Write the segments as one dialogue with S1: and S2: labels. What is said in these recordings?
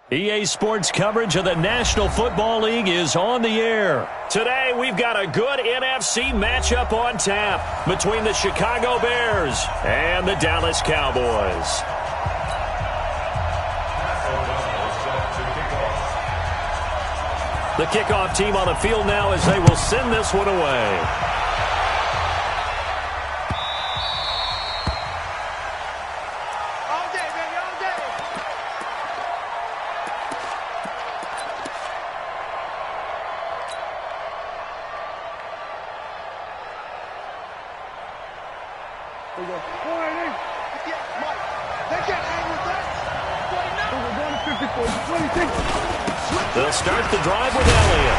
S1: EA Sports coverage of the National Football League is on the air. Today, we've got a good NFC matchup on tap between the Chicago Bears and the Dallas Cowboys. The kickoff team on the field now as they will send this one away. They'll start the drive with Elliott.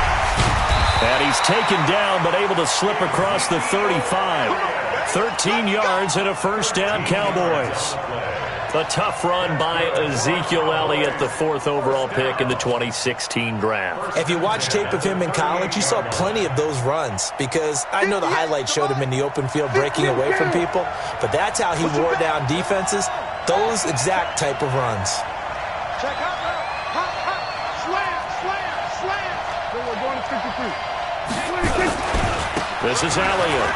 S1: And he's taken down but able to slip across the 35. 13 yards and a first down, Cowboys. A tough run by Ezekiel Elliott, the 4th overall pick in the 2016 draft.
S2: If you watch tape of him in college, you saw plenty of those runs because I know the highlights showed him in the open field breaking away from people, but that's how he wore down defenses, those exact type of runs.
S3: Check out now. Hop, hop. Slam. Then we're going to 53.
S1: This is Elliott.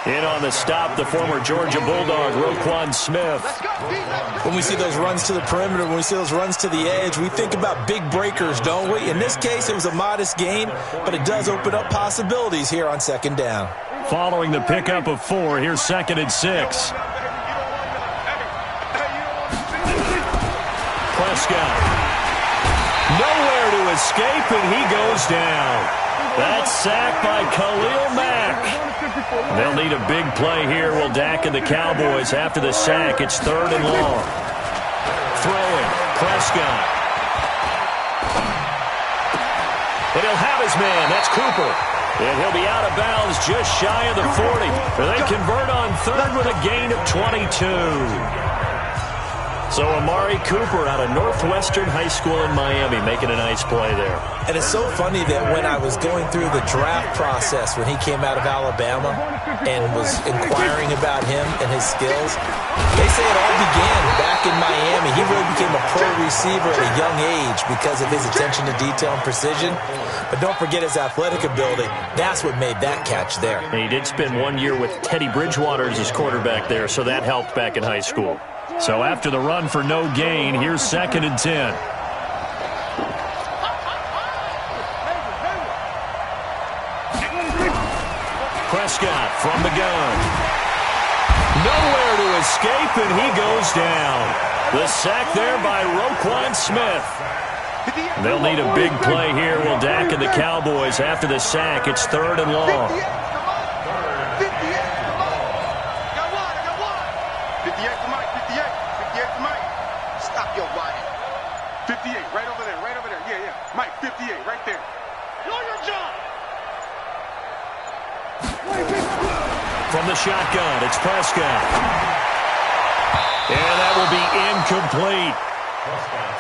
S1: In on the stop, the former Georgia Bulldog, Roquan Smith.
S2: When we see those runs to the perimeter, when we see those runs to the edge, we think about big breakers, don't we? In this case, it was a modest gain, but it does open up possibilities here on second down.
S1: Following the pickup of 4, here's 2nd and 6. Prescott. Nowhere to escape, and he goes down. That's sacked by Khalil Mack. They'll need a big play here. Will Dak and the Cowboys after the sack. It's 3rd and long. Throwing. Prescott. And he'll have his man. That's Cooper. And he'll be out of bounds just shy of the 40. They convert on 3rd with a gain of 22. So Amari Cooper out of Northwestern High School in Miami making a nice play there.
S2: And it's so funny that when I was going through the draft process when he came out of Alabama and was inquiring about him and his skills, they say it all began back in Miami. He really became a pro receiver at a young age because of his attention to detail and precision. But don't forget his athletic ability. That's what made that catch there.
S1: And he did spend 1 year with Teddy Bridgewater as his quarterback there, so that helped back in high school. So after the run for no gain, here's 2nd and 10. Prescott from the gun. Nowhere to escape, and he goes down. The sack there by Roquan Smith. They'll need a big play here. Will Dak and the Cowboys after the sack. It's 3rd and long.
S3: 58, right over there. Yeah. Mike, 58, right there. Know your job.
S1: From the shotgun, it's Prescott. And that will be incomplete.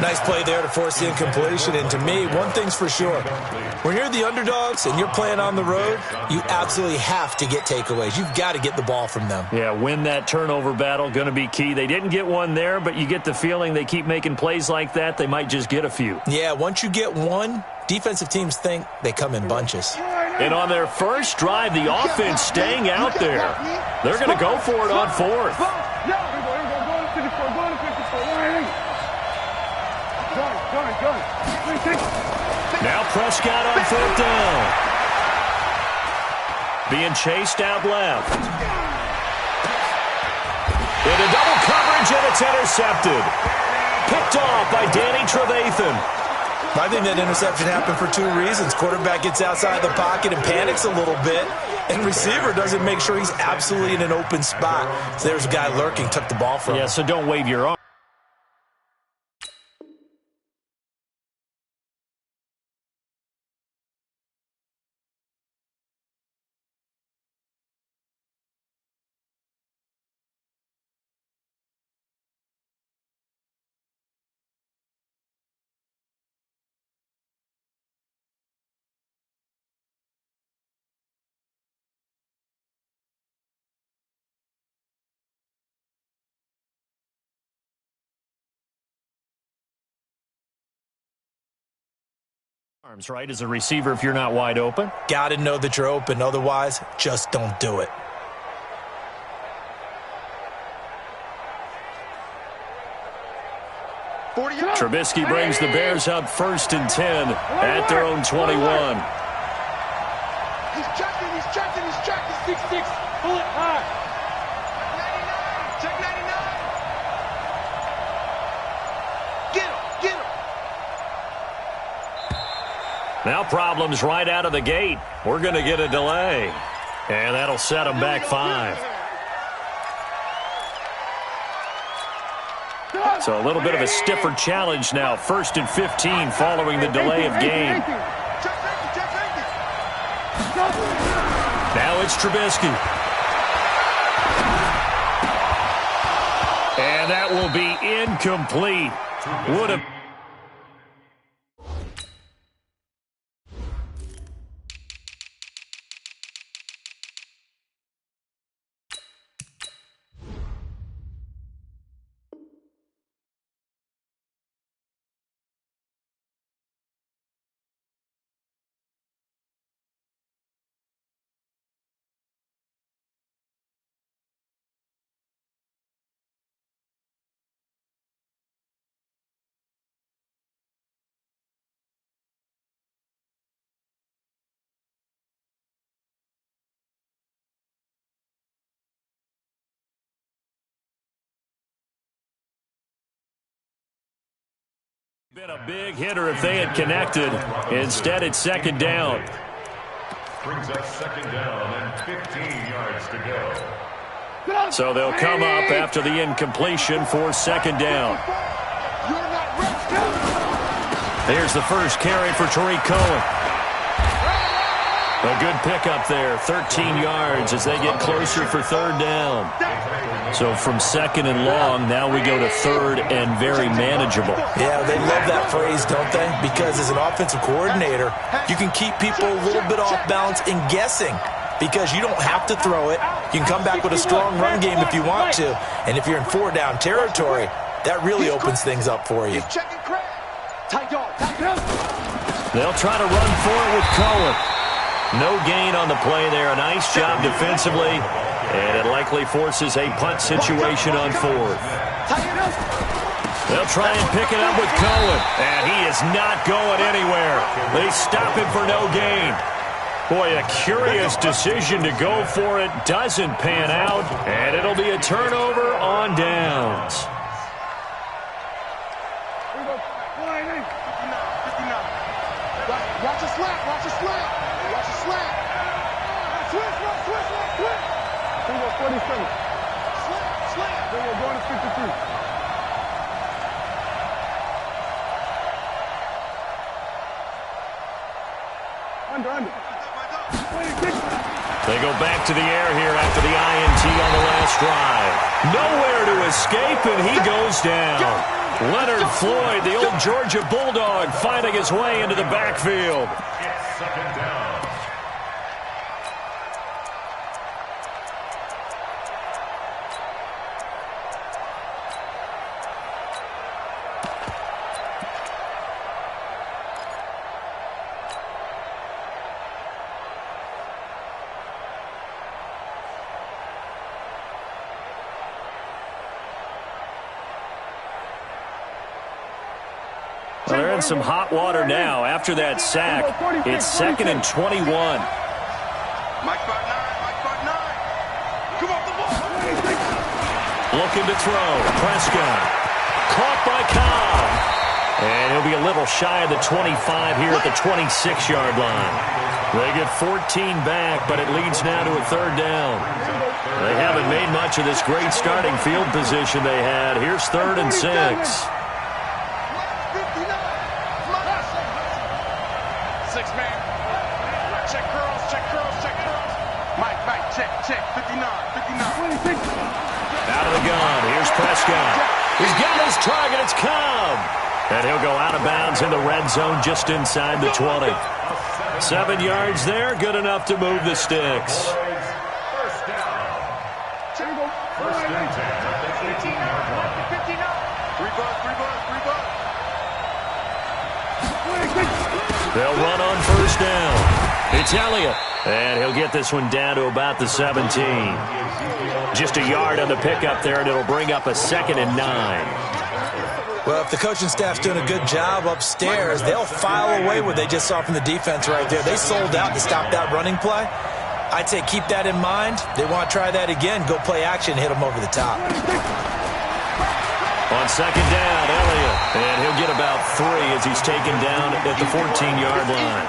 S2: Nice play there to force the incompletion. And to me, one thing's for sure. When you're the underdogs and you're playing on the road, you absolutely have to get takeaways. You've got to get the ball from them.
S1: Yeah, win that turnover battle, going to be key. They didn't get one there, but you get the feeling they keep making plays like that, they might just get a few.
S2: Yeah, once you get one, defensive teams think they come in bunches.
S1: And on their first drive, the offense staying out there. They're going to go for it on 4th. Now Prescott on 4th down. Being chased out left. Into double coverage, and it's intercepted. Picked off by Danny Trevathan.
S2: I think that interception happened for 2 reasons. Quarterback gets outside the pocket and panics a little bit, and receiver doesn't make sure he's absolutely in an open spot. So there's a guy lurking, took the ball from him.
S1: Yeah, so don't wave your arm. Arms right as a receiver if you're not wide open.
S2: Got to know that you're open. Otherwise, just don't do it.
S1: Trubisky brings the Bears up 1st and 10 at their own 21.
S3: He's checking, he's checking, he's checking. 6-6. Pull it high. Check 99. Check 99. Get him, get him.
S1: Now problems right out of the gate. We're going to get a delay. And that'll set them back 5. So a little bit of a stiffer challenge now. 1st and 15 following the delay of game. Now it's Trubisky. And that will be incomplete. Would have. Been a big hitter if they had connected. Instead, it's 2nd down.
S4: Brings us 2nd down and 15 yards to go.
S1: So they'll come up after the incompletion for 2nd down. Here's the first carry for Tariq Cohen. A good pickup there, 13 yards as they get closer for 3rd down. So from 2nd and long, now we go to 3rd and very manageable.
S2: Yeah, they love that phrase, don't they? Because as an offensive coordinator, you can keep people a little bit off balance and guessing because you don't have to throw it. You can come back with a strong run game if you want to. And if you're in 4-down territory, that really opens things up for you.
S1: They'll try to run for it with Cohen. No gain on the play there. A nice job defensively. And it likely forces a punt situation on 4th. They'll try and pick it up with Cohen. And he is not going anywhere. They stop him for no gain. Boy, a curious decision to go for it. Doesn't pan out. And it'll be a turnover on downs.
S3: Watch a slap, watch a slap. Watch a slap. Switch. 47. Slap. Then we're going to 53. Under.
S1: They go back to the air here after the INT on the last drive. Nowhere to escape, and he goes down. Leonard Floyd, the old Georgia Bulldog, finding his way into the backfield.
S4: It's 2nd down.
S1: Well, they're in some hot water now. After that sack, it's 2nd and 21.
S3: Mike 5-9. Come off the ball.
S1: Looking to throw. Prescott. Caught by Cobb. And he'll be a little shy of the 25 here at the 26-yard line. They get 14 back, but it leads now to a 3rd down. They haven't made much of this great starting field position they had. Here's 3rd and 6.
S3: Check, 59.
S1: Out of the gun, here's Prescott. He's got his target, it's Cobb. And he'll go out of bounds in the red zone just inside the 20. 7 yards there, good enough to move the sticks.
S4: First down. First and 10 at the 18-yard line.
S3: 3 buzz.
S1: They'll run on first down. It's Elliott, and he'll get this one down to about the 17. Just a yard on the pickup there, and it'll bring up a 2nd and 9.
S2: Well, if the coaching staff's doing a good job upstairs, they'll file away what they just saw from the defense right there. They sold out to stop that running play. I'd say keep that in mind. They want to try that again. Go play action, hit them over the top.
S1: On second down, Elliott, and he'll get about 3 as he's taken down at the 14-yard line.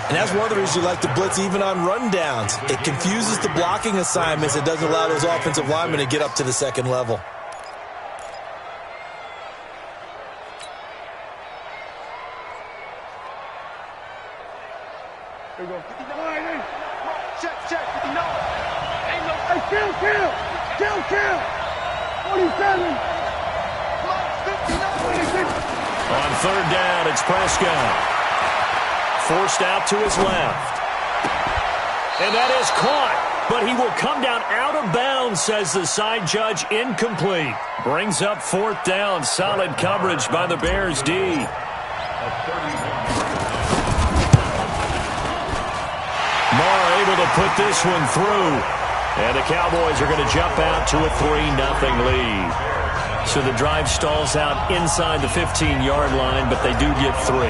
S2: And that's one of the reasons you like to blitz even on rundowns. It confuses the blocking assignments. It doesn't allow those offensive linemen to get up to the second level.
S3: Here we go. 59. Check. 59. Ain't no. Hey, kill. 47. 59.
S1: On third down, it's Prescott. Forced out to his left. And that is caught. But he will come down out of bounds, says the side judge. Incomplete. Brings up 4th down. Solid coverage by the Bears D. Moore able to put this one through. And the Cowboys are going to jump out to a 3-0 lead. So the drive stalls out inside the 15-yard line, but they do get 3.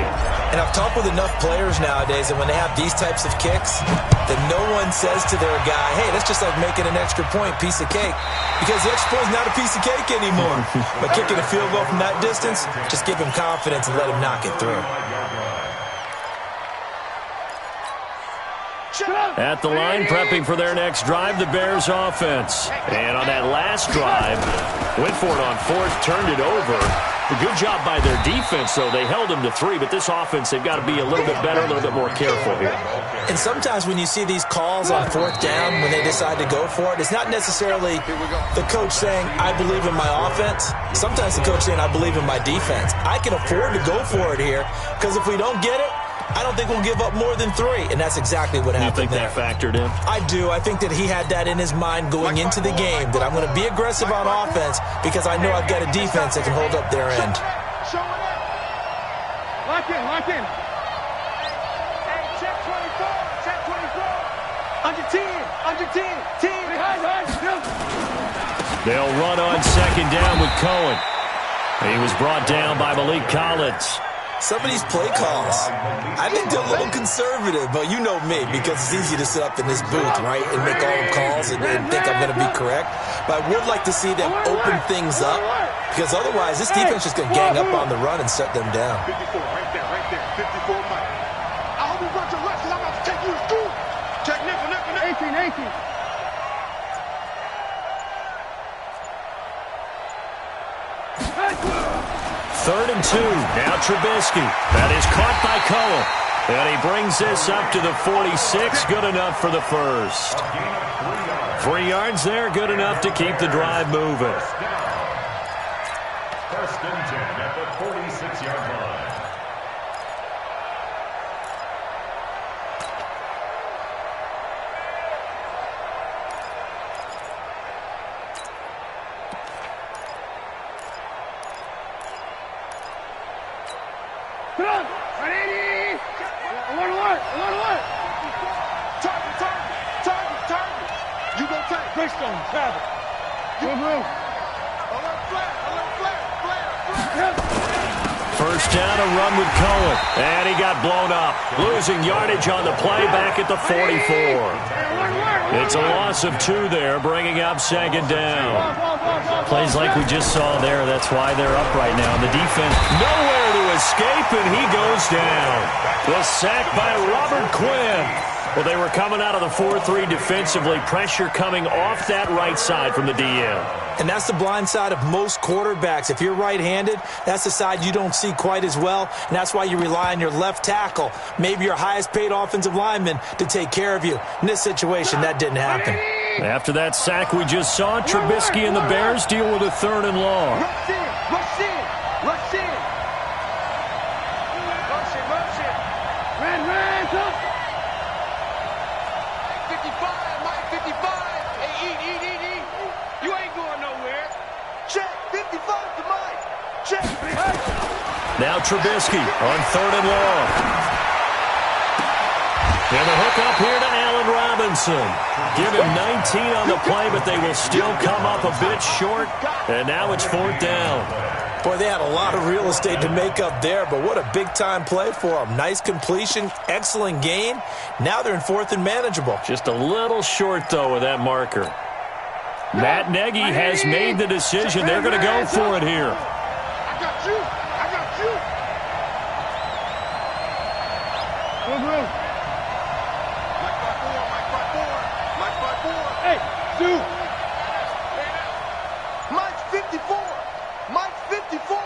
S2: And I've talked with enough players nowadays that when they have these types of kicks, that no one says to their guy, hey, that's just like making an extra point, piece of cake. Because the extra point is not a piece of cake anymore. But kicking a field goal from that distance, just give him confidence and let him knock it through.
S1: At the line, prepping for their next drive, the Bears offense. And on that last drive, went for it on 4th, turned it over. A good job by their defense, though. They held them to 3, but this offense, they've got to be a little bit better, a little bit more careful here.
S2: And sometimes when you see these calls on 4th down, when they decide to go for it, it's not necessarily the coach saying, I believe in my offense. Sometimes the coach saying, I believe in my defense. I can afford to go for it here, because if we don't get it, I don't think we'll give up more than 3, and that's exactly what happened there.
S1: You think that factored in?
S2: I do. I think that he had that in his mind going into the game, that I'm going to be aggressive on offense because I know I've got a defense that can hold up their end.
S3: Show it up. Lock in. Hey, check 24. Under 10. 10. Behind.
S1: They'll run on second down with Cohen. He was brought down by Malik Collins.
S2: Some of these play calls, I think they're a little conservative, but you know me, because it's easy to sit up in this booth, right, and make all the calls and think I'm going to be correct. But I would like to see them open things up, because otherwise this defense is going to gang up on the run and shut them down.
S3: 54, right there. 54, Mike. I hope you run your left, because I'm about to take you to school. Check nickel. 18.
S1: 3rd and 2. Now Trubisky. That is caught by Cohen. And he brings this up to the 46. Good enough for the first. 3 yards there. Good enough to keep the drive moving.
S4: 1st and 10 at the 46-yard line.
S3: Come on. Ready? I want to work. Target. You go tight. Greystone, travel. Move. Alert flat.
S1: First down, a run with Cohen. And he got blown up. Losing yardage on the play back at the 44. It's a loss of 2 there, bringing up second down. Plays like we just saw there. That's why they're up right now. The defense nowhere to escape, and he goes down. The sack by Robert Quinn. Well, they were coming out of the 4-3 defensively. Pressure coming off that right side from the DM.
S2: And that's the blind side of most quarterbacks. If you're right-handed, that's the side you don't see quite as well, and that's why you rely on your left tackle, maybe your highest-paid offensive lineman, to take care of you. In this situation, that didn't happen.
S1: After that sack we just saw, Trubisky and the Bears deal with a 3rd and long.
S3: Rush in. Ran, go. 55, Mike, 55. Hey, eat. You ain't going nowhere. Check, 55 to Mike. Check.
S1: Now Trubisky on 3rd and long. And the hook up here to Allen Robinson. Give him 19 on the play, but they will still come up a bit short. And now it's 4th down.
S2: Boy, they had a lot of real estate to make up there, but what a big-time play for them. Nice completion, excellent gain. Now they're in 4th and manageable.
S1: Just a little short, though, with that marker. Matt Nagy has made the decision. They're going to go for it here.
S3: I got you. I got you. Mike 5-4. Hey, Sue. Mike's 54. Mike's 54.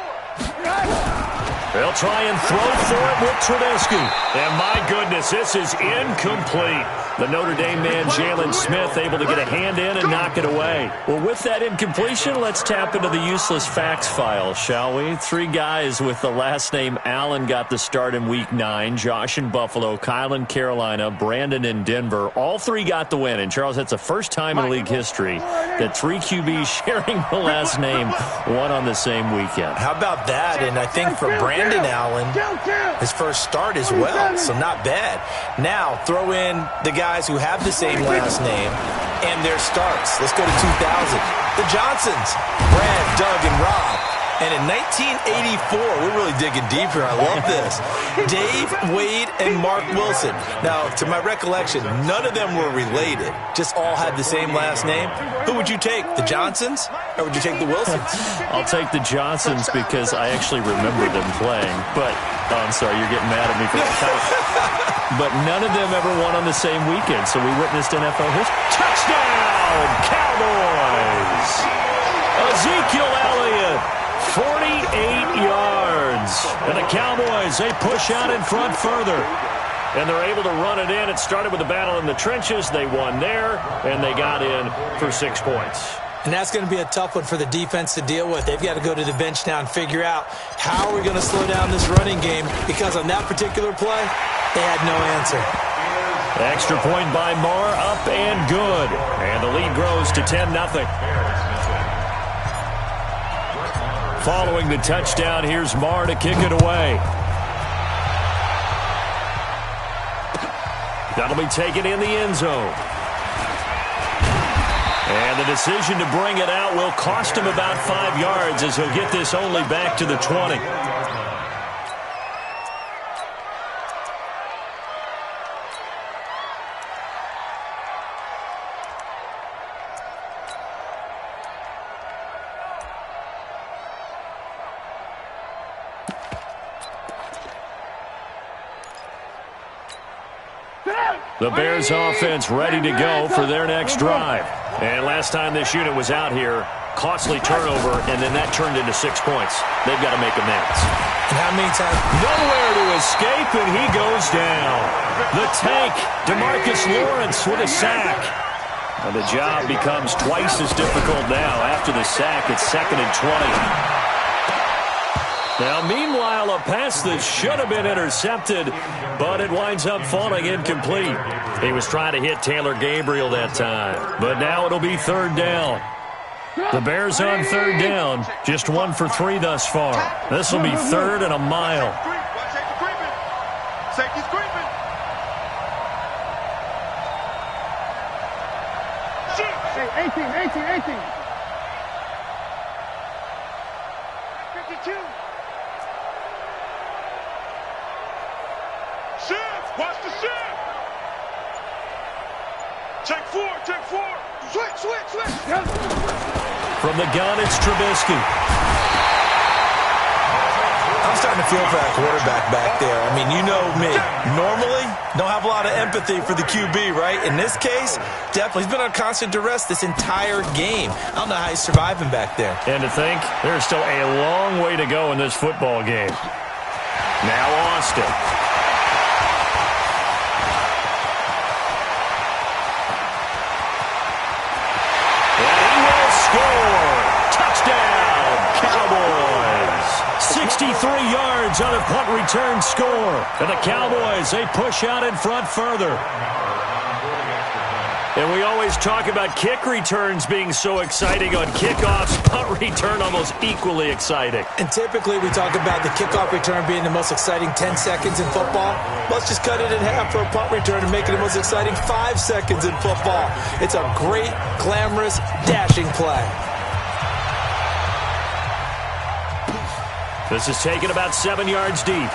S1: They'll try and throw for it with Trubisky. And my goodness, this is incomplete. The Notre Dame man, Jalen Smith, able to get a hand in and knock it away. Well, with that incompletion, let's tap into the useless facts file, shall we? 3 guys with the last name Allen got the start in Week 9. Josh in Buffalo, Kyle in Carolina, Brandon in Denver. All 3 got the win. And, Charles, that's the first time in league history that 3 QBs sharing the last name won on the same weekend.
S2: How about that? And I think for Brandon Allen, his first start as well, so not bad. Now, throw in the guys who have the same last name and their starts. Let's go to 2000. The Johnsons, Brad, Doug, and Rob. And in 1984, we're really digging deep here. I love this. Dave, Wade, and Mark Wilson. Now, to my recollection, none of them were related. Just all had the same last name. Who would you take, the Johnsons, or would you take the Wilsons?
S1: I'll take the Johnsons because I actually remember them playing. But, oh, I'm sorry, you're getting mad at me for that. But none of them ever won on the same weekend, so we witnessed NFL history. Touchdown, Cowboys! Ezekiel Elliott, 48 yards. And the Cowboys, they push out in front further. And they're able to run it in. It started with a battle in the trenches. They won there, and they got in for 6 points.
S2: And that's going to be a tough one for the defense to deal with. They've got to go to the bench now and figure out how are we going to slow down this running game, because on that particular play, they had no answer.
S1: Extra point by Marr, up and good. And the lead grows to 10-0. Following the touchdown, here's Marr to kick it away. That'll be taken in the end zone. And the decision to bring it out will cost him about 5 yards, as he'll get this only back to the 20. The Bears offense ready to go for their next drive. And last time this unit was out here, costly turnover, and then that turned into 6 points. They've got to make amends.
S2: And how many times?
S1: Nowhere to escape, and he goes down. The tank, DeMarcus Lawrence with a sack. And the job becomes twice as difficult now. After the sack, it's 2nd and 20. Now, meanwhile, a pass that should have been intercepted, but it winds up falling incomplete. He was trying to hit Taylor Gabriel that time, but now it'll be 3rd down. The Bears on 3rd down, just 1 for 3 thus far. This will be 3rd and a mile.
S3: Safety's creeping. 18. 52. Watch the shift. Take 4. Switch.
S1: From the gun, it's Trubisky.
S2: I'm starting to feel for that quarterback back there. I mean, you know me. Normally, don't have a lot of empathy for the QB, right? In this case, definitely. He's been on constant duress this entire game. I don't know how he's surviving back there.
S1: And to think, there's still a long way to go in this football game. Now Austin. Touchdown, Cowboys. 63 yards on a punt return score. And the Cowboys, they push out in front further. And we always talk about kick returns being so exciting on kickoffs. Punt return almost equally exciting.
S2: And typically we talk about the kickoff return being the most exciting 10 seconds in football. Let's just cut it in half for a punt return and make it the most exciting 5 seconds in football. It's a great, glamorous, dashing play.
S1: This is taken about 7 yards deep.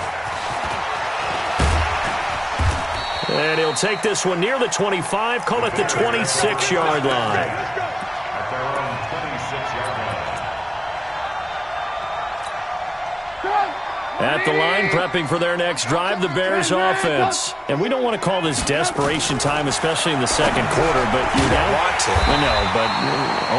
S1: And he'll take this one near the 25, call it the 26-yard line.
S4: At their own 26-yard line.
S1: At the line, prepping for their next drive, the Bears offense. And we don't want to call this desperation time, especially in the second quarter, but you're down.
S2: Want to.
S1: I know, but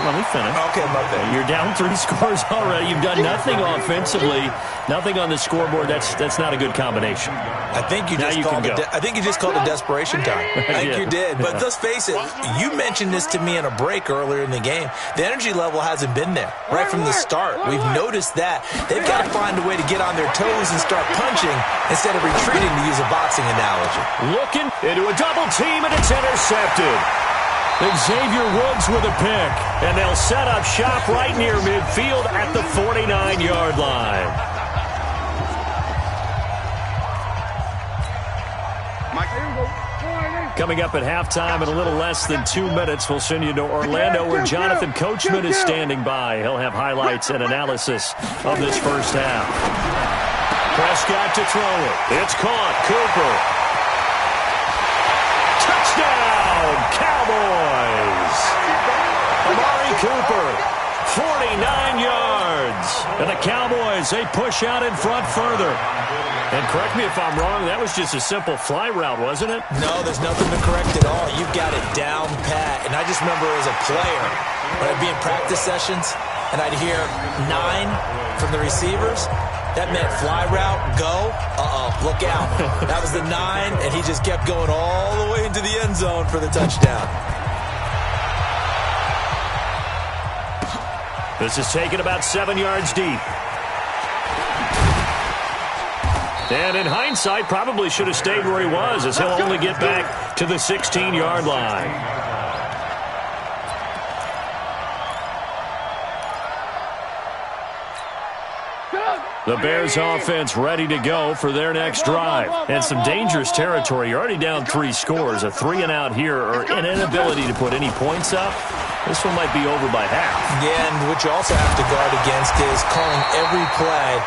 S1: let me finish.
S2: Okay, my bad.
S1: You're down 3 scores already. You've done nothing offensively, nothing on the scoreboard. That's not a good combination.
S2: I think you just called it. I think you just called it desperation time. I think you did. But let's face it. You mentioned this to me in a break earlier in the game. The energy level hasn't been there right from the start. We've noticed that they've got to find a way to get on their toes and start punching instead of retreating, to use a boxing analogy.
S1: Looking into a double team, and it's intercepted. Xavier Woods with a pick, and they'll set up shop right near midfield at the 49-yard line. Coming up at halftime in a little less than 2 minutes, we'll send you to Orlando, where Jonathan Coachman is standing by. He'll have highlights and analysis of this first half. Prescott to throw it. It's caught. Cooper. Touchdown, Cowboys. Amari Cooper, 49 yards. And the Cowboys, they push out in front further. And correct me if I'm wrong, that was just a simple fly route, wasn't it?
S2: No, there's nothing to correct at all. You've got it down pat. And I just remember as a player, when I'd be in practice sessions, and I'd hear 9 from the receivers, that meant fly route, go, look out. That was the 9, and he just kept going all the way into the end zone for the touchdown.
S1: This is taken about 7 yards deep. And in hindsight, probably should have stayed where he was, as he'll only get back to the 16-yard line. The Bears offense ready to go for their next drive. And some dangerous territory. You're already down 3 scores. A 3-and-out here, or an inability to put any points up. This one might be over by half.
S2: Yeah, and what you also have to guard against is calling every play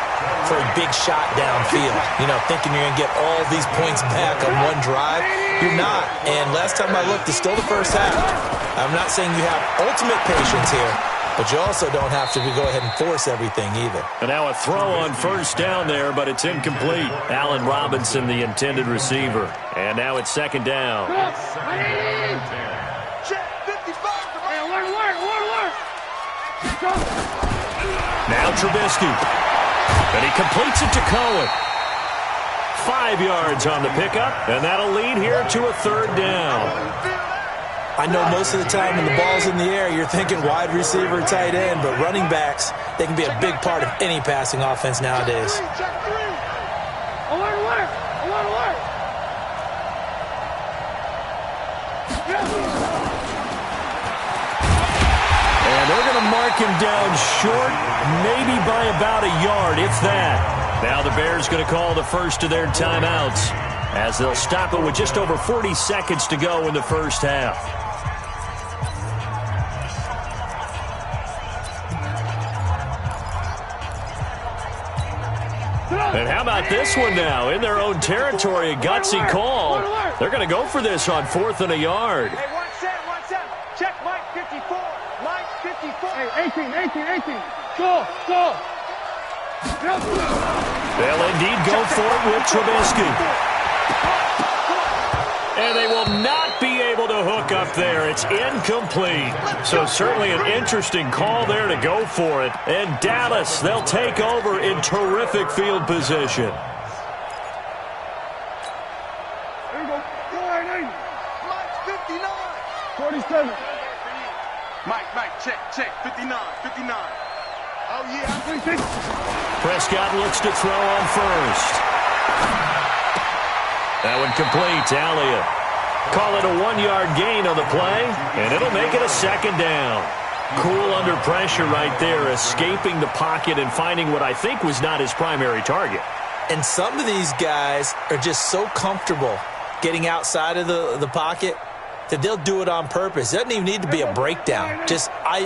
S2: for a big shot downfield. You know, thinking you're going to get all these points back on one drive. You're not. And last time I looked, it's still the first half. I'm not saying you have ultimate patience here, but you also don't have to go ahead and force everything either.
S1: And now a throw on first down there, but it's incomplete. Allen Robinson, the intended receiver. And now it's second down. Now Trubisky. And he completes it to Cohen. 5 yards on the pickup, and that'll lead here to a third down.
S2: I know most of the time when the ball's in the air, you're thinking wide receiver, tight end, but running backs, they can be a big part of any passing offense nowadays.
S1: And they're going to mark him down short, maybe by about a yard, if that. Now the Bears going to call the first of their timeouts, as they'll stop it with just over 40 seconds to go in the first half. And how about this one now? In their own territory, a gutsy call. They're going to go for this on 4th and a yard.
S3: Hey, 1-7. Check Mike 54. Mike 54. Hey, 18. Go.
S1: They'll indeed go for it with Trubisky. And they will not be able to hook up there. It's incomplete. So certainly an interesting call there to go for it. And Dallas, they'll take over in terrific field position.
S3: There you go. Mike 59. 47. Mike, check. 59. Oh, yeah.
S1: Prescott looks to throw on first. That one complete. Elliott. Call it a 1-yard gain on the play, and it'll make it a second down. Cool under pressure right there, escaping the pocket and finding what I think was not his primary target.
S2: And some of these guys are just so comfortable getting outside of the pocket that they'll do it on purpose. It doesn't even need to be a breakdown.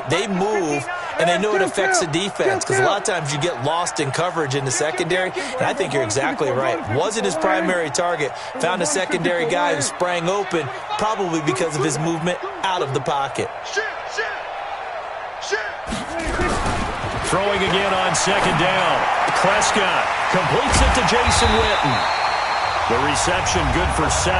S2: They move, and they know it affects the defense, because a lot of times you get lost in coverage in the secondary, and I think you're exactly right. Wasn't his primary target. Found a secondary guy who sprang open, probably because of his movement out of the pocket.
S1: Throwing again on second down. Prescott completes it to Jason Witten. The reception good for 7.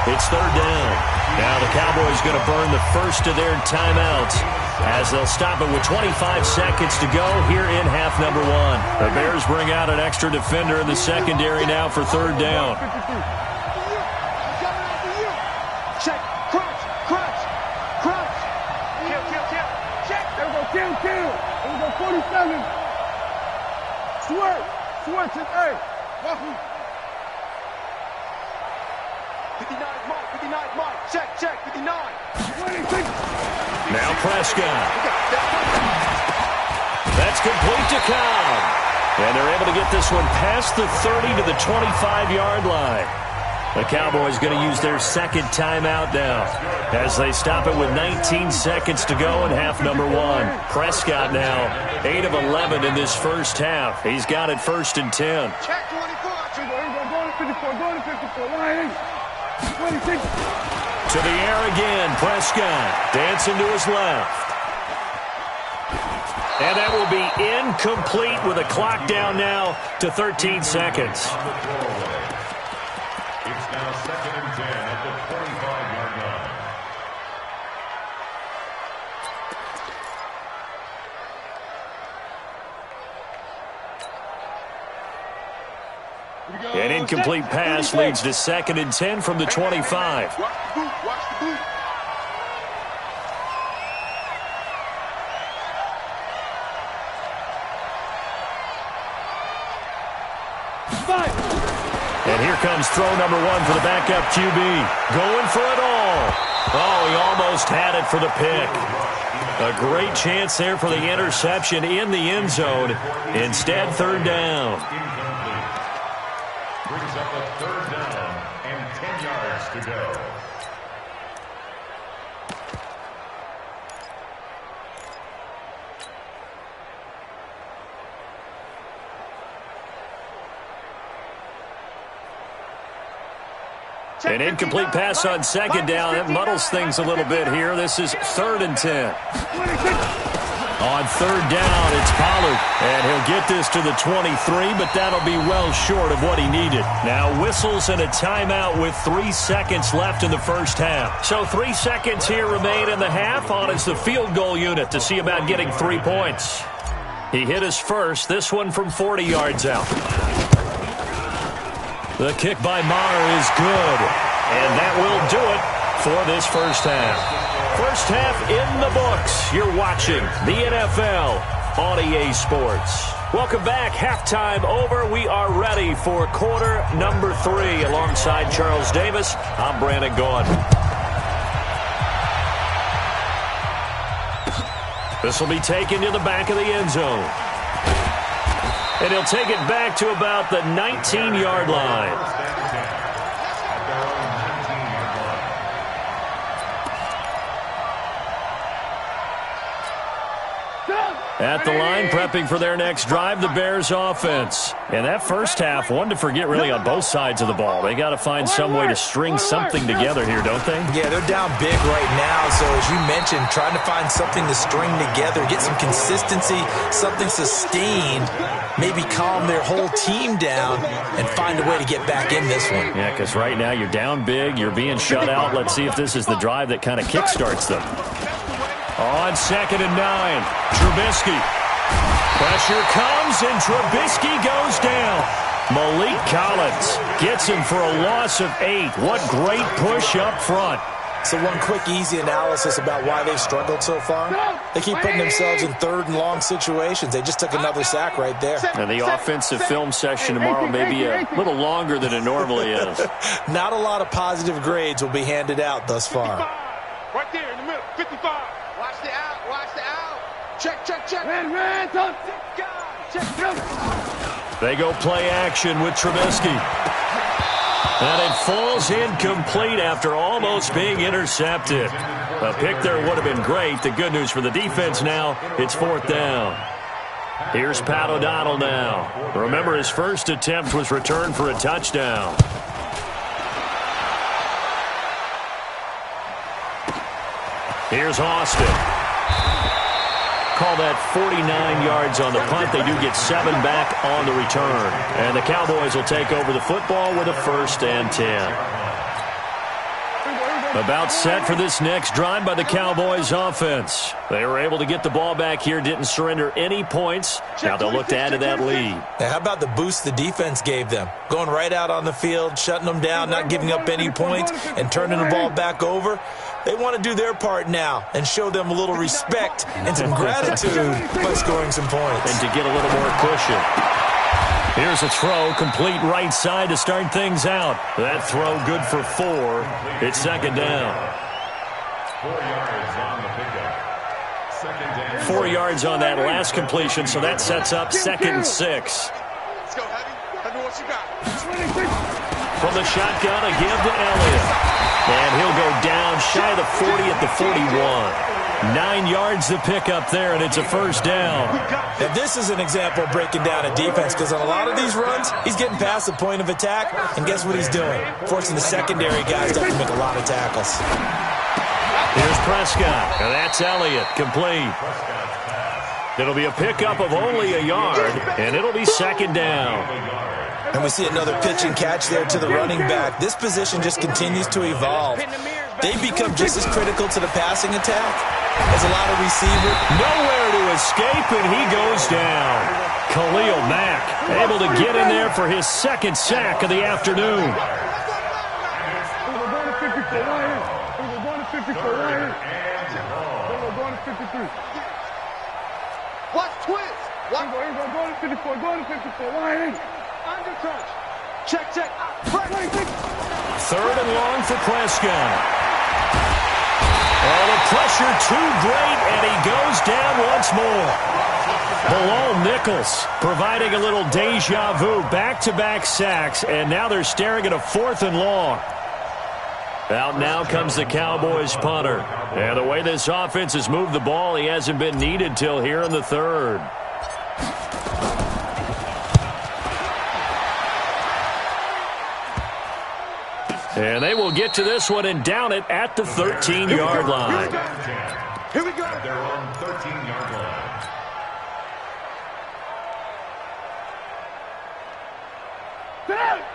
S1: It's third down. Now the Cowboys going to burn the first of their timeouts as they'll stop it with 25 seconds to go here in half number 1. The Bears bring out an extra defender in the secondary now for third down.
S3: Check, crunch, crunch, crunch. Kill. Check. There we go, kill. There we go, 47. Switch it, hey. 59 Mike. Check, 59. 26.
S1: Now Prescott. That's complete to Cobb. And they're able to get this one past the 30 to the 25-yard line. The Cowboys going to use their second timeout now as they stop it with 19 seconds to go in half number 1. Prescott now 8 of 11 in this first half. He's got it first and 10.
S3: Check 24. Going to 54. Line 26.
S1: To the air again, Prescott dancing to his left. And that will be incomplete with a clock down now to 13 seconds.
S4: It's now second and 10 at the 25-yard line.
S1: An incomplete pass leads to second and 10 from the 25.
S3: Watch the boot.
S1: And here comes throw number 1 for the backup QB. Going for it all. Oh, he almost had it for the pick. A great chance there for the interception in the end zone. Instead, third down.
S4: Brings up a third down and 10 yards to go.
S1: An incomplete pass on second down. That muddles things a little bit here. This is third and 10. On third down, it's Pollard. And he'll get this to the 23, but that'll be well short of what he needed. Now whistles and a timeout with 3 seconds left in the first half. So 3 seconds here remain in the half. On is the field goal unit to see about getting 3 points. He hit his first, this one from 40 yards out. The kick by Maher is good. And that will do it for this first half. First half in the books. You're watching the NFL on EA Sports. Welcome back. Halftime over. We are ready for quarter number 3. Alongside Charles Davis, I'm Brandon Gaudin. This will be taken to the back of the end zone. And he'll take it back to about the 19-yard line. At the line, prepping for their next drive, the Bears offense. And that first half, one to forget really on both sides of the ball. They got to find some way to string something together here, don't they?
S2: Yeah, they're down big right now. So as you mentioned, trying to find something to string together, get some consistency, something sustained, maybe calm their whole team down and find a way to get back in this one.
S1: Yeah, because right now you're down big, you're being shut out. Let's see if this is the drive that kind of kickstarts them. On second and 9, Trubisky. Pressure comes, and Trubisky goes down. Malik Collins gets him for a loss of 8. What great push up front.
S2: So one quick, easy analysis about why they've struggled so far. They keep putting themselves in third and long situations. They just took another sack right there.
S1: And the offensive film session tomorrow may be a little longer than it normally is.
S2: Not a lot of positive grades will be handed out thus far.
S3: Right there in the middle, 55. Watch the out, watch the out. Check, check, check. Red, don't check.
S1: They go play action with Trubisky. And it falls incomplete after almost being intercepted. A pick there would have been great. The good news for the defense now, it's fourth down. Here's Pat O'Donnell now. Remember, his first attempt was returned for a touchdown. Here's Austin. Call that 49 yards on the punt. They do get 7 back on the return. And the Cowboys will take over the football with a 1st and 10. About set for this next drive by the Cowboys offense. They were able to get the ball back here, didn't surrender any points. Now they'll look to add to that lead.
S2: Now, how about the boost the defense gave them? Going right out on the field, shutting them down, not giving up any points, and turning the ball back over. They want to do their part now and show them a little respect and some gratitude by scoring some points.
S1: And to get a little more cushion. Here's a throw, complete right side to start things out. That throw good for 4. It's second down.
S4: 4 yards on the pickup. Second down.
S1: 4 yards on that last completion, so that sets up 2nd and 6.
S3: Let's go, Heavy. Heavy, what you got?
S1: From the shotgun, a give to Elliott. And he'll go down shy of the 40 at the 41. 9 yards to pick up there, and it's a 1st down.
S2: Now, this is an example of breaking down a defense, because on a lot of these runs, he's getting past the point of attack, and guess what he's doing? Forcing the secondary guys to have to make a lot of tackles.
S1: Here's Prescott, and that's Elliott, complete. It'll be a pickup of only a yard, and it'll be 2nd down.
S2: And we see another pitch and catch there to the running back. This position just continues to evolve. They become just as critical to the passing attack as a lot of receivers.
S1: Nowhere to escape, and he goes down. Khalil Mack able to get in there for his 2nd sack of the afternoon.
S3: Watch twins. Watch. Go to 54. Go to 54. Lion. Under touch. Check, check.
S1: 3rd and long for Prescott. Oh, the pressure too great, and he goes down once more. Malone Nichols providing a little deja vu. Back-to-back sacks, and now they're staring at a 4th and long. Out now comes the Cowboys punter. And the way this offense has moved the ball, he hasn't been needed till here in the 3rd. And they will get to this one and down it at the 13-yard line.
S3: Here we go.
S4: They're on 13-yard line.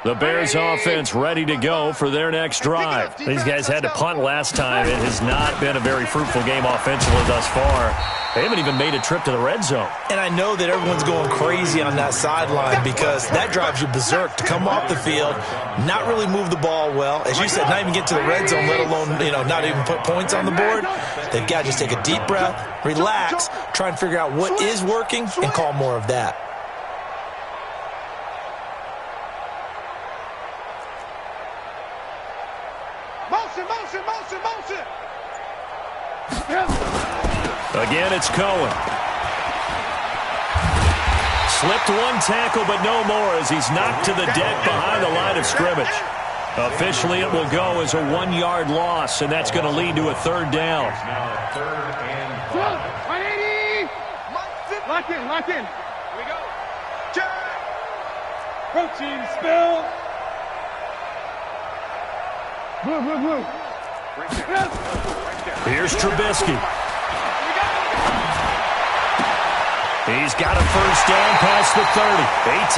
S1: The Bears offense ready to go for their next drive. These guys had to punt last time. It has not been a very fruitful game offensively thus far. They haven't even made a trip to the red zone.
S2: And I know that everyone's going crazy on that sideline because that drives you berserk to come off the field, not really move the ball well. As you said, not even get to the red zone, let alone, not even put points on the board. They've got to just take a deep breath, relax, try and figure out what is working, and call more of that.
S3: Motion.
S1: Again, it's Cohen. Slipped one tackle, but no more as he's knocked to the deck behind the line of scrimmage. Officially, it will go as a 1-yard loss, and that's going to lead to a 3rd down.
S4: Now 3rd and 5.
S3: 180. Lock in. Here we go. Check. Protein spill. Blue.
S1: Here's Trubisky. He's got a 1st down past the 30.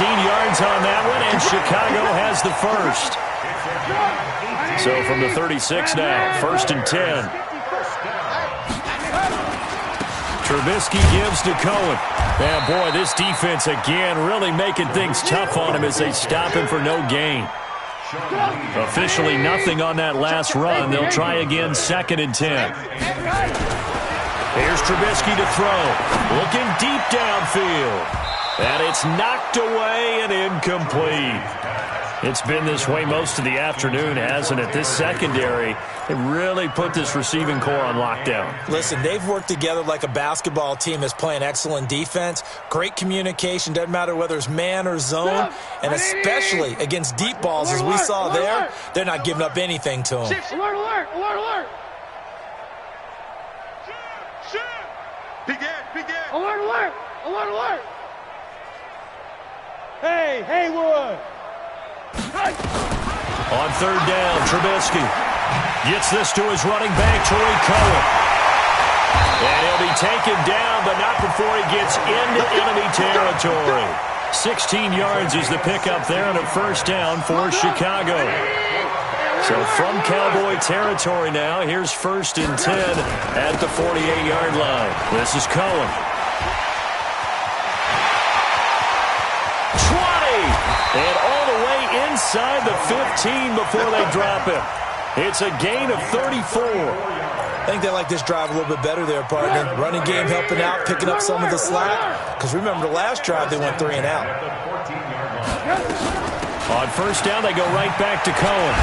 S1: 18 yards on that one, and Chicago has the 1st. So from the 36 now, 1st and 10. Trubisky gives to Cohen. And boy, this defense again really making things tough on him as they stop him for no gain. Officially nothing on that last run. They'll try again 2nd and 10. Here's Trubisky to throw. Looking deep downfield. And it's knocked away and incomplete. It's been this way most of the afternoon, hasn't it? This secondary, it really put this receiving core on lockdown.
S2: Listen, they've worked together like a basketball team that's playing excellent defense. Great communication, doesn't matter whether it's man or zone. And especially against deep balls, as we saw there, they're not giving up anything to them.
S3: Alert, alert, alert, alert. Begin. Alert, alert, alert, alert. Hey, Haywood.
S1: On 3rd down, Trubisky gets this to his running back, Tariq Cohen. And he'll be taken down, but not before he gets into enemy territory. 16 yards is the pickup there, and a 1st down for Chicago. So from Cowboy territory now, here's 1st and 10 at the 48-yard line. This is Cohen. 20! And all the way inside the 15 before they drop him. It's a gain of 34.
S2: I think they like this drive a little bit better there, partner. Running game helping out, picking up some of the slack. Because remember, the last drive, they went 3 and out.
S1: On 1st down, they go right back to Cohen.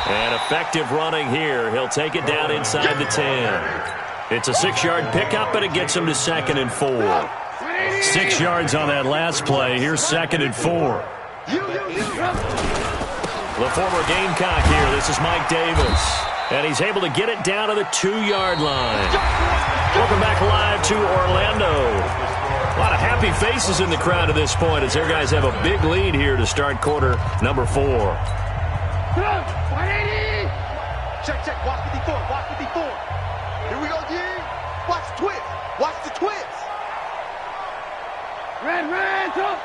S1: And effective running here. He'll take it down inside the 10. It's a 6-yard pickup, but it gets him to 2nd and 4. 6 yards on that last play. Here's 2nd and 4. The former Gamecock here. This is Mike Davis. And he's able to get it down to the 2-yard line. Welcome back live to Orlando. A lot of happy faces in the crowd at this point as their guys have a big lead here to start quarter number 4.
S3: Check. Watch 54. Here we go, G. Watch the twist. Watch the twist. Red, up.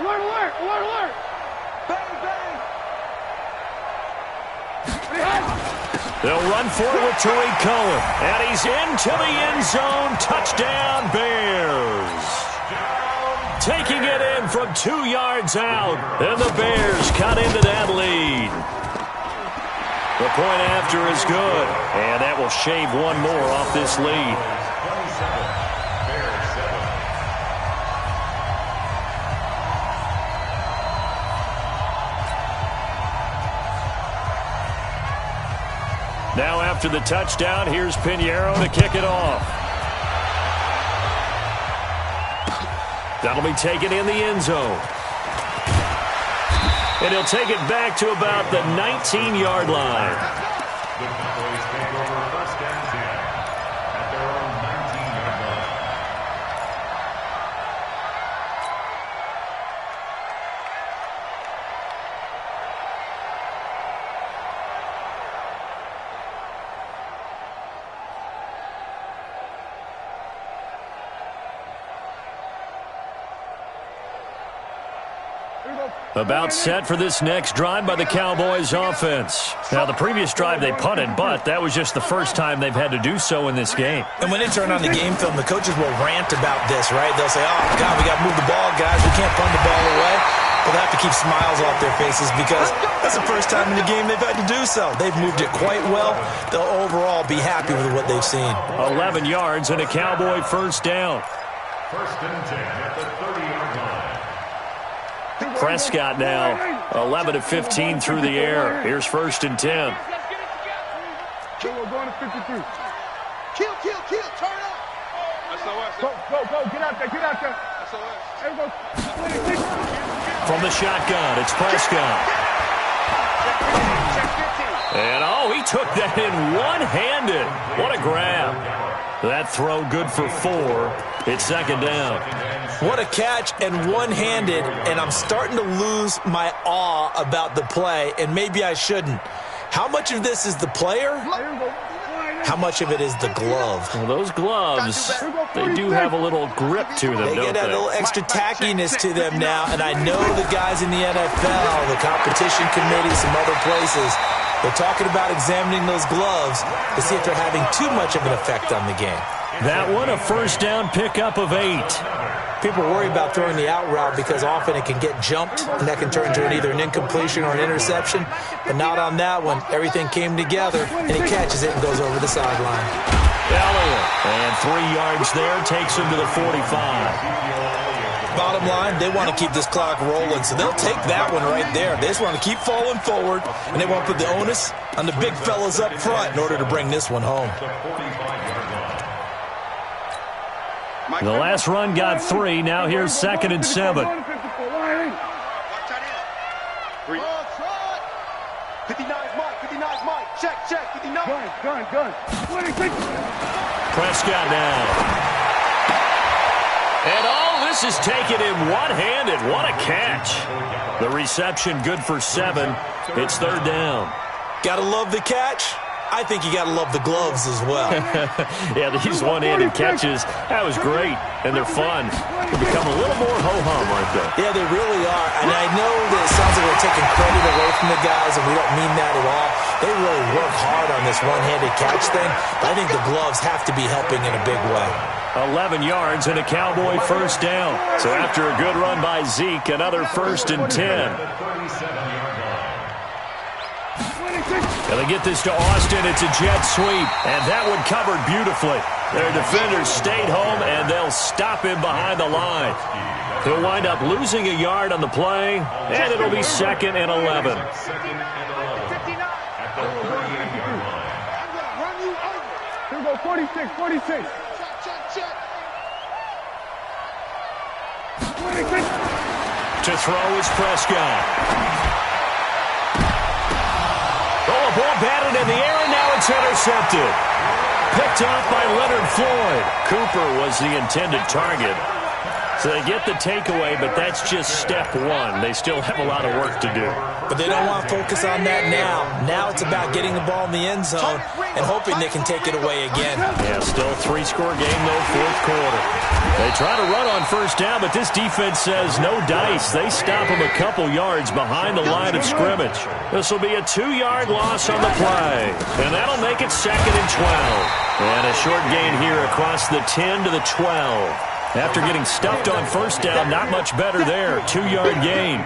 S3: Alert. Bang.
S1: They'll run for it with Tariq Cohen. And he's into the end zone. Touchdown, Bears. Taking it in from 2 yards out. And the Bears cut into that lead. The point after is good. And that will shave one more off this lead. Now after the touchdown, here's Pinheiro to kick it off. That'll be taken in the end zone. And he'll take it back to about the 19-yard line.
S4: The Cowboys take over 1st and 10 at their own 19-yard line.
S1: About set for this next drive by the Cowboys offense. Now, the previous drive they punted, but that was just the first time they've had to do so in this game.
S2: And when they turn on the game film, the coaches will rant about this, right? They'll say, oh, God, we got to move the ball, guys. We can't punt the ball away. But they have to keep smiles off their faces because that's the first time in the game they've had to do so. They've moved it quite well. They'll overall be happy with what they've seen.
S1: 11 yards and a Cowboy 1st down.
S4: 1st and 10 at the 30-yard line.
S1: Prescott now 11 of 15 through the air. Here's 1st and 10.
S3: We're going to 53. Kill. Turn up. Go. Get out there. There we go.
S1: From the shotgun, it's Prescott. And, he took that in one-handed. What a grab. That throw good for 4. It's 2nd down.
S2: What a catch and one-handed, and I'm starting to lose my awe about the play, and maybe I shouldn't. How much of this is the player? How much of it is the glove?
S1: Well, those gloves, they do have a little grip to them,
S2: They
S1: don't
S2: get that
S1: they?
S2: little extra tackiness to them now, and I know the guys in the NFL, the competition committee, some other places, they're talking about examining those gloves to see if they're having too much of an effect on the game.
S1: That one, a 1st down pickup of 8.
S2: People worry about throwing the out route because often it can get jumped, and that can turn into either an incompletion or an interception. But not on that one. Everything came together, and he catches it and goes over the sideline.
S1: Elliott, and 3 yards there, takes him to the 45.
S2: Bottom line, they want to keep this clock rolling, so they'll take that one right there. They just want to keep falling forward, and they want to put the onus on the big fellas up front in order to bring this one home.
S1: The last run got 3. Now here's 2nd and 7.
S3: 59's Mike. Check. 59. Gun. 26.
S1: Prescott now. And all this is taken in one-handed. What a catch. The reception good for 7. It's 3rd down.
S2: Gotta love the catch. I think you gotta love the gloves as well.
S1: Yeah, these one-handed catches, that was great, and they're fun. They become a little more ho-hum, aren't they?
S2: Yeah, they really are, and I know that it sounds like we're taking credit away from the guys, and we don't mean that at all. They really work hard on this one-handed catch thing, but I think the gloves have to be helping in a big way.
S1: 11 yards and a Cowboy 1st down. So after a good run by Zeke, another 1st and 10. And they get this to Austin. It's a jet sweep, and that one covered beautifully. Their defenders stayed home, and they'll stop him behind the line. He'll wind up losing a yard on the play, and it'll be 2nd and 11.
S3: Here we go, 46. 26.
S1: To throw is Prescott. Oh, a ball batted in the air, and now it's intercepted. Picked off by Leonard Floyd. Cooper was the intended target. So they get the takeaway, but that's just step 1. They still have a lot of work to do.
S2: But they don't want to focus on that now. Now it's about getting the ball in the end zone and hoping they can take it away again.
S1: Yeah, still a 3-score game, though, 4th quarter. They try to run on 1st down, but this defense says no dice. They stop them a couple yards behind the line of scrimmage. This will be a 2-yard loss on the play, and that'll make it 2nd and 12. And a short gain here across the 10 to the 12. After getting stuffed on 1st down, not much better there. 2-yard gain.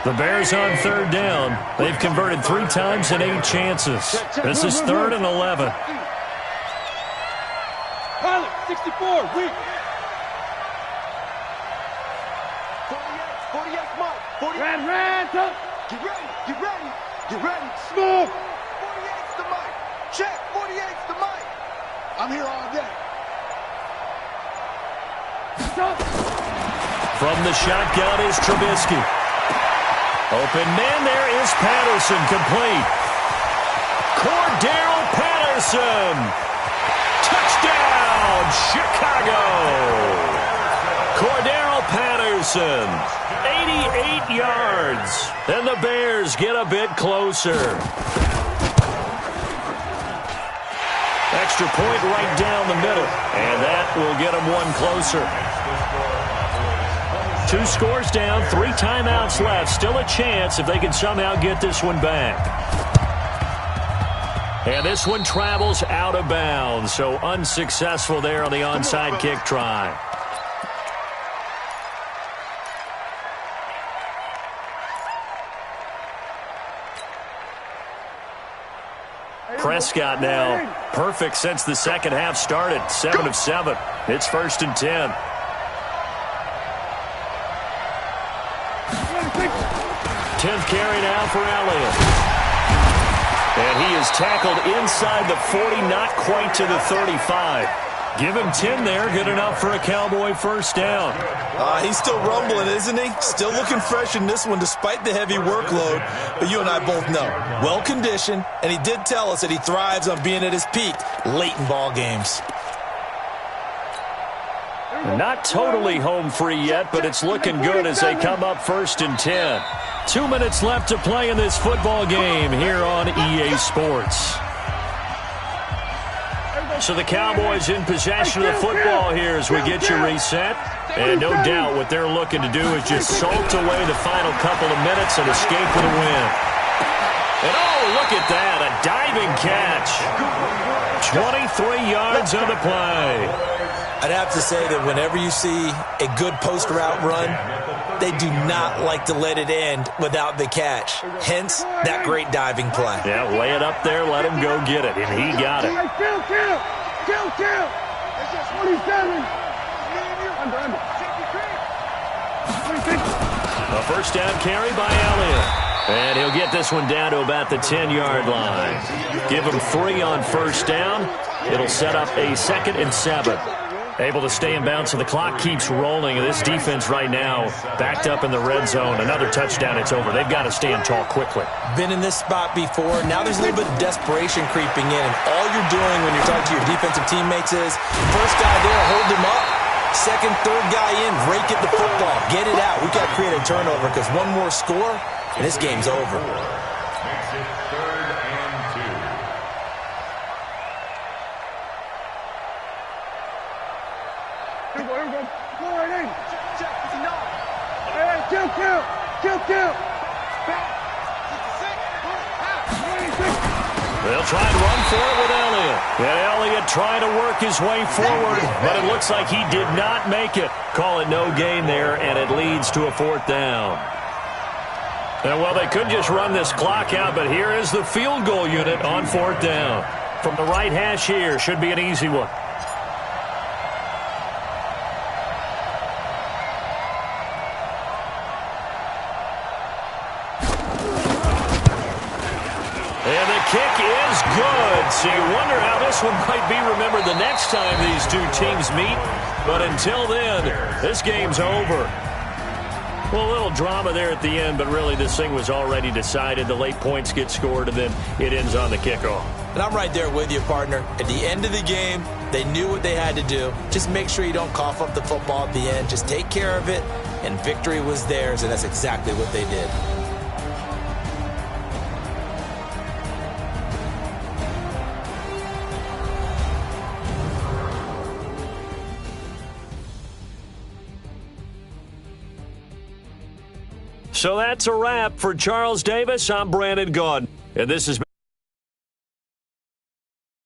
S1: The Bears on 3rd down. They've converted 3 times in 8 chances. This is 3rd and 11.
S3: 64, weak. 48, Mike. 48. Red, up. Get ready. Smooth. 48's the Mike. Check, 48's the Mike. I'm here all day.
S1: From the shotgun is Trubisky. Open man, there is Patterson, complete. Cordero Patterson. Touchdown, Chicago. Cordero Patterson, 88 yards. And the Bears get a bit closer. Extra point right down the middle, and that will get them one closer. 2 scores down, 3 timeouts left. Still a chance if they can somehow get this one back. And this one travels out of bounds, so unsuccessful there on the onside kick try. Prescott now perfect since the second half started. 7 of 7. It's 1st and 10. 10th carry now for Elliott. And he is tackled inside the 40, not quite to the 35. Give him 10 there, good enough for a Cowboy 1st down.
S2: He's still rumbling, isn't he? Still looking fresh in this one despite the heavy workload. But you and I both know, well-conditioned, and he did tell us that he thrives on being at his peak late in ball games.
S1: Not totally home free yet, but it's looking good as they come up 1st and 10. 2 minutes left to play in this football game here on EA Sports. So the Cowboys in possession of the football here as we get you reset. And no doubt what they're looking to do is just salt away the final couple of minutes and escape with a win. And oh, look at that, a diving catch. 23 yards on the play.
S2: I'd have to say that whenever you see a good post route run, they do not like to let it end without the catch. Hence, that great diving play.
S1: Yeah, lay it up there, let him go get it, and he got it.
S3: Kill. That's just 27.
S1: A first down carry by Elliott. And he'll get this one down to about the 10-yard line. Give him 3 on first down. It'll set up a 2nd and 7. Able to stay in bounds, so the clock keeps rolling. This defense right now backed up in the red zone. Another touchdown, it's over. They've got to stand tall quickly.
S2: Been in this spot before. Now there's a little bit of desperation creeping in. And all you're doing when you're talking to your defensive teammates is, first guy there, hold him up. Second, third guy in, rake at the football. Get it out. We've got to create a turnover because one more score, and this game's over.
S4: Makes it 3rd and 2.
S3: Here we go. More in. Check. It's enough. Hey, kill. Back. 26.
S1: They'll try and run for it with Elliott. And Elliott trying to work his way forward, but it looks like he did not make it. Call it no gain there, and it leads to a 4th down. And, well, they could just run this clock out, but here is the field goal unit on 4th down. From the right hash here, should be an easy one. And the kick is good. So you wonder how this one might be remembered the next time these two teams meet. But until then, this game's over. Well, a little drama there at the end, but really this thing was already decided. The late points get scored, and then it ends on the kickoff.
S2: And I'm right there with you, partner. At the end of the game, they knew what they had to do. Just make sure you don't cough up the football at the end. Just take care of it, and victory was theirs, and that's exactly what they did.
S1: So that's a wrap for Charles Davis. I'm Brandon Gaudin, and this has been